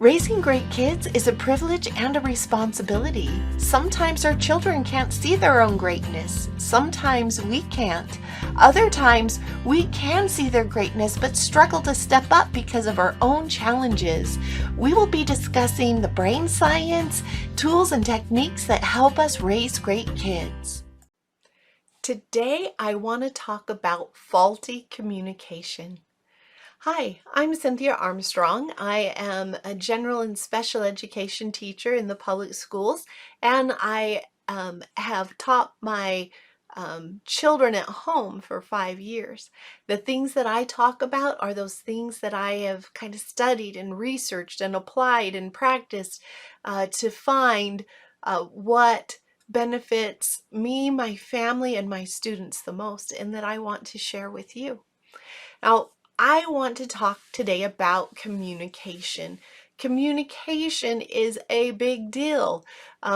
Raising great kids is a privilege and a responsibility. Sometimes our children can't see their own greatness. Sometimes we can't. Other times we can see their greatness but struggle to step up because of our own challenges. We will be discussing the brain science, tools and techniques that help us raise great kids. Today I want to talk about faulty communication. Hi, I'm Cynthia Armstrong. I am a general and special education teacher in the public schools, and I have taught my children at home for 5 years. The things that I talk about are those things that I have kind of studied and researched and applied and practiced to find what benefits me, my family, and my students the most, and that I want to share with you. Now, I want to talk today about communication. Communication is a big deal.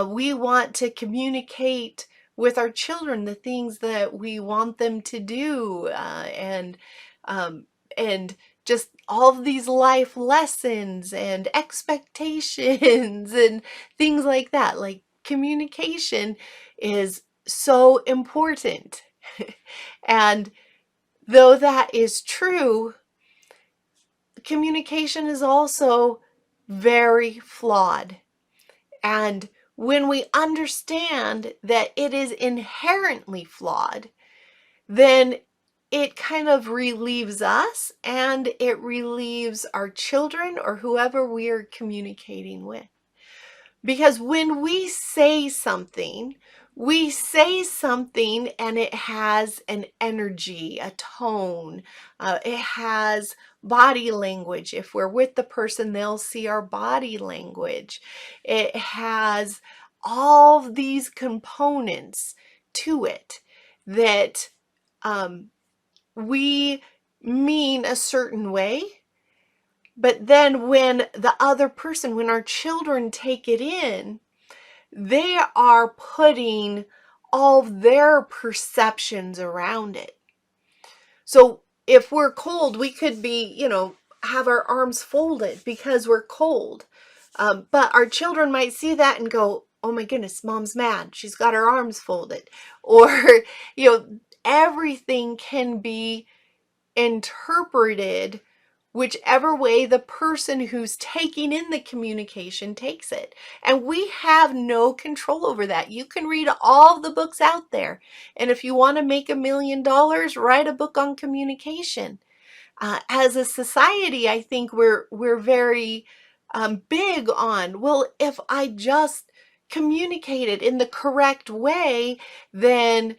We want to communicate with our children the things that we want them to do, and just all of these life lessons and expectations and things like that. Like, communication is so important. And though that is true, communication is also very flawed. And when we understand that it is inherently flawed, then it kind of relieves us and it relieves our children or whoever we are communicating with. Because when we say something and it has an energy, a tone, it has body language. If we're with the person, they'll see our body language. It has all these components to it that we mean a certain way. But then when our children take it in, they are putting all their perceptions around it. So if we're cold, we could be, have our arms folded because we're cold. But our children might see that and go, oh my goodness, mom's mad. She's got her arms folded. Or, everything can be interpreted whichever way the person who's taking in the communication takes it. And we have no control over that. You can read all the books out there. And if you want to make $1 million, write a book on communication. As a society, I think we're very big on, well, if I just communicate it in the correct way, then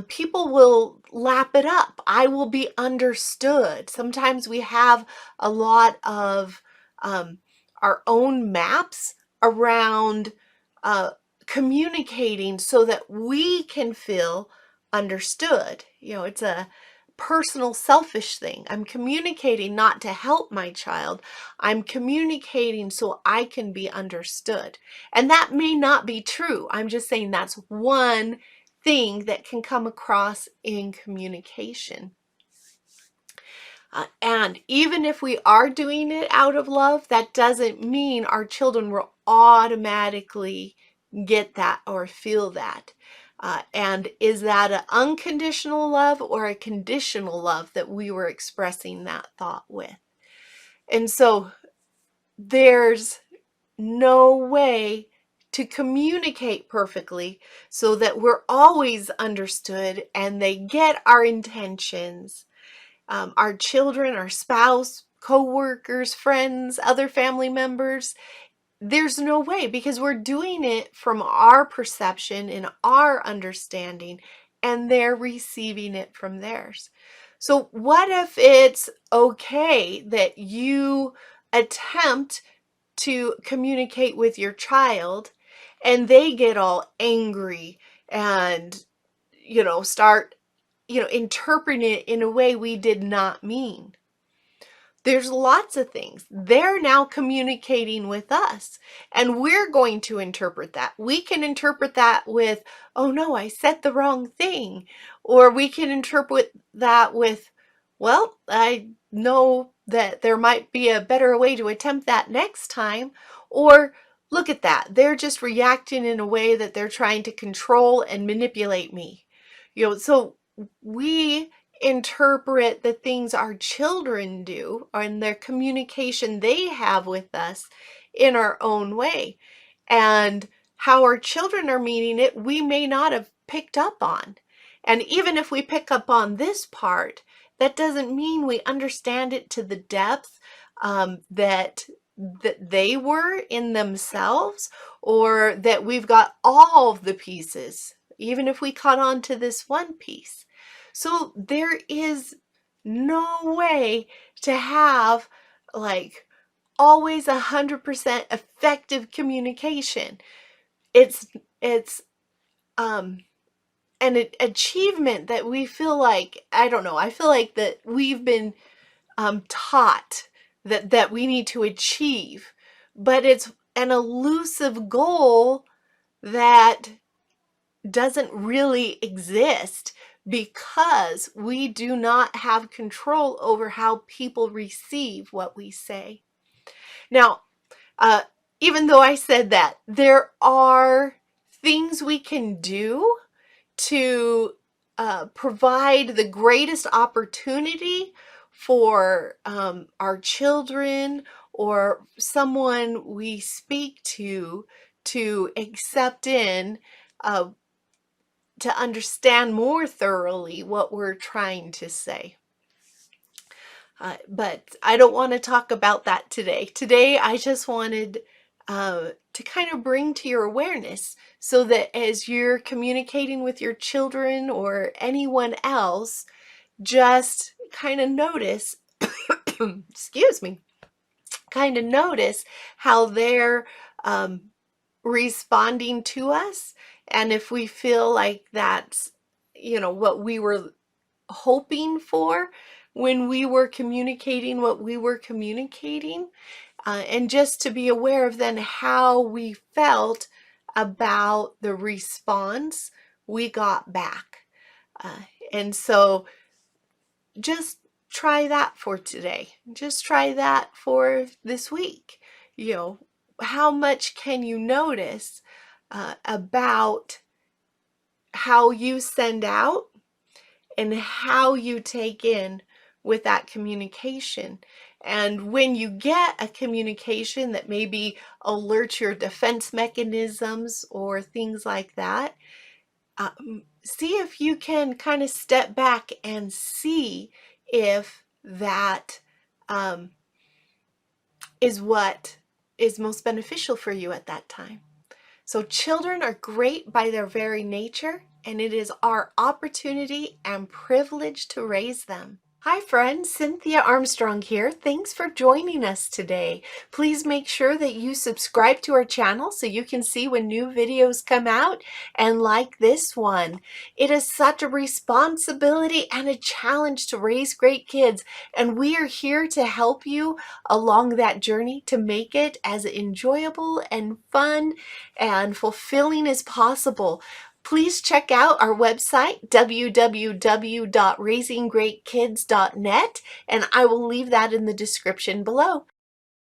people will lap it up. I will be understood. Sometimes we have a lot of our own maps around communicating so that we can feel understood. It's a personal selfish thing. I'm communicating not to help my child. I'm communicating so I can be understood. And that may not be true. I'm just saying that's one thing that can come across in communication. And even if we are doing it out of love, that doesn't mean our children will automatically get that or feel that. And is that an unconditional love or a conditional love that we were expressing that thought with? And so there's no way to communicate perfectly so that we're always understood and they get our intentions. Our children, our spouse, co-workers, friends, other family members, there's no way, because we're doing it from our perception and our understanding, and they're receiving it from theirs. So what if it's okay that you attempt to communicate with your child and they get all angry and, start, interpreting it in a way we did not mean? There's lots of things. They're now communicating with us, and we're going to interpret that. We can interpret that with, oh no, I said the wrong thing. Or we can interpret that with, well, I know that there might be a better way to attempt that next time, or look at that, they're just reacting in a way that they're trying to control and manipulate me. So we interpret the things our children do and their communication they have with us in our own way. And how our children are meaning it, we may not have picked up on. And even if we pick up on this part, that doesn't mean we understand it to the depth that they were in themselves, or that we've got all of the pieces, even if we caught on to this one piece. So there is no way to have like always 100% effective communication. It's an achievement that we feel like, I don't know, I feel like that we've been taught that we need to achieve, but it's an elusive goal that doesn't really exist because we do not have control over how people receive what we say. Now, even though I said that, there are things we can do to provide the greatest opportunity for our children or someone we speak to accept in, to understand more thoroughly what we're trying to say. But I don't want to talk about that today. Today, I just wanted to kind of bring to your awareness so that as you're communicating with your children or anyone else, just kind of notice, excuse me, kind of notice how they're responding to us. And if we feel like that's, what we were hoping for when we were communicating what we were communicating, and just to be aware of then how we felt about the response we got back. And so just try that for today. Just try that for this week. How much can you notice about how you send out and how you take in with that communication? And when you get a communication that maybe alerts your defense mechanisms or things like that, see if you can kind of step back and see if that is what is most beneficial for you at that time. So children are great by their very nature, and it is our opportunity and privilege to raise them. Hi friends, Cynthia Armstrong here. Thanks for joining us today. Please make sure that you subscribe to our channel so you can see when new videos come out, and like this one. It is such a responsibility and a challenge to raise great kids, and we are here to help you along that journey to make it as enjoyable and fun and fulfilling as possible. Please check out our website, www.raisinggreatkids.net, and I will leave that in the description below.